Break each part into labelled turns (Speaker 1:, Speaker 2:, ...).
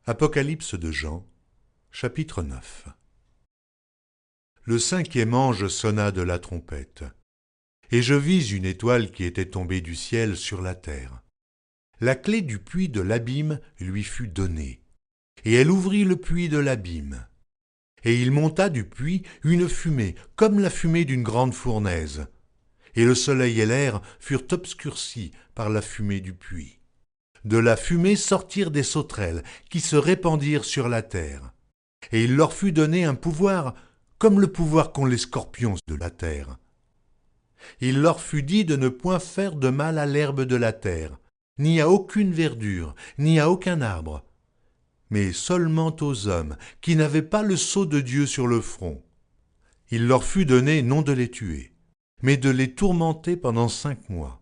Speaker 1: Apocalypse de Jean, chapitre 9. Le cinquième ange sonna de la trompette, et je vis une étoile qui était tombée du ciel sur la terre. La clé du puits de l'abîme lui fut donnée, et elle ouvrit le puits de l'abîme. Et il monta du puits une fumée, comme la fumée d'une grande fournaise, et le soleil et l'air furent obscurcis par la fumée du puits. De la fumée sortirent des sauterelles qui se répandirent sur la terre. Et il leur fut donné un pouvoir comme le pouvoir qu'ont les scorpions de la terre. Il leur fut dit de ne point faire de mal à l'herbe de la terre, ni à aucune verdure, ni à aucun arbre, mais seulement aux hommes qui n'avaient pas le sceau de Dieu sur le front. Il leur fut donné non de les tuer, mais de les tourmenter pendant 5 mois.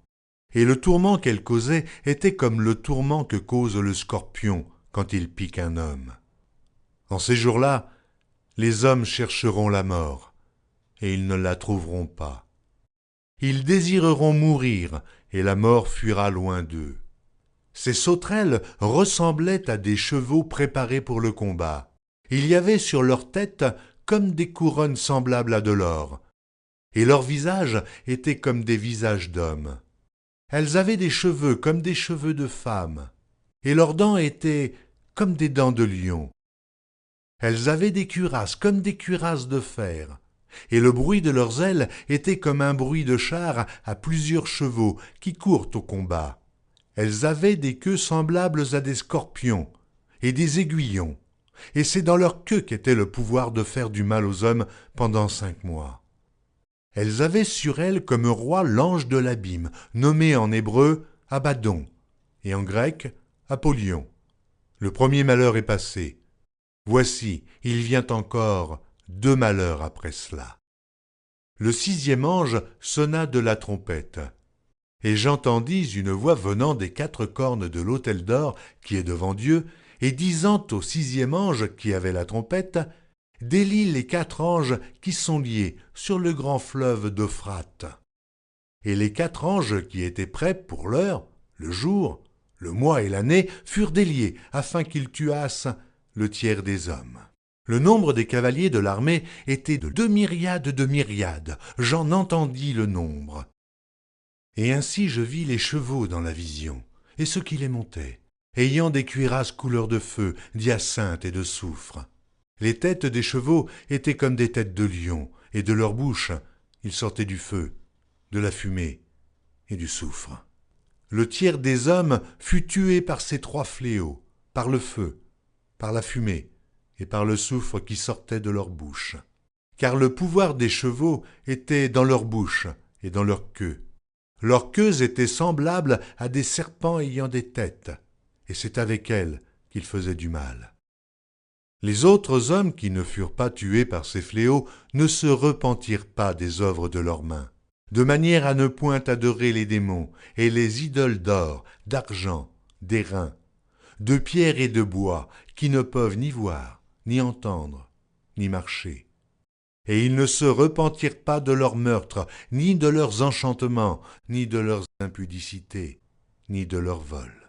Speaker 1: Et le tourment qu'elle causait était comme le tourment que cause le scorpion quand il pique un homme. En ces jours-là, les hommes chercheront la mort, et ils ne la trouveront pas. Ils désireront mourir, et la mort fuira loin d'eux. Ces sauterelles ressemblaient à des chevaux préparés pour le combat. Il y avait sur leurs têtes comme des couronnes semblables à de l'or, et leurs visages étaient comme des visages d'hommes. Elles avaient des cheveux comme des cheveux de femmes, et leurs dents étaient comme des dents de lion. Elles avaient des cuirasses comme des cuirasses de fer, et le bruit de leurs ailes était comme un bruit de chars à plusieurs chevaux qui courent au combat. Elles avaient des queues semblables à des scorpions, et des aiguillons, et c'est dans leur queue qu'était le pouvoir de faire du mal aux hommes pendant 5 mois. Elles avaient sur elles comme roi l'ange de l'abîme, nommé en hébreu Abaddon, et en grec Apollyon. Le premier malheur est passé. Voici, il vient encore 2 malheurs après cela. Le 6e ange sonna de la trompette, et j'entendis une voix venant des 4 cornes de l'autel d'or qui est devant Dieu, et disant au 6e ange qui avait la trompette, « Délie les 4 anges qui sont liés sur le grand fleuve d'Euphrate. » Et les 4 anges qui étaient prêts pour l'heure, le jour, le mois et l'année furent déliés afin qu'ils tuassent le tiers des hommes. Le nombre des cavaliers de l'armée était de 2 myriades de myriades, j'en entendis le nombre. Et ainsi je vis les chevaux dans la vision, et ceux qui les montaient, ayant des cuirasses couleur de feu, d'hyacinthe et de soufre. Les têtes des chevaux étaient comme des têtes de lions, et de leur bouche il sortait du feu, de la fumée et du soufre. Le tiers des hommes fut tué par ces 3 fléaux, par le feu, par la fumée et par le soufre qui sortait de leur bouche. Car le pouvoir des chevaux était dans leur bouche et dans leur queue. Leurs queues étaient semblables à des serpents ayant des têtes, et c'est avec elles qu'ils faisaient du mal. Les autres hommes qui ne furent pas tués par ces fléaux ne se repentirent pas des œuvres de leurs mains, de manière à ne point adorer les démons et les idoles d'or, d'argent, d'airain, de pierre et de bois, qui ne peuvent ni voir, ni entendre, ni marcher. Et ils ne se repentirent pas de leurs meurtres, ni de leurs enchantements, ni de leurs impudicités, ni de leurs vols.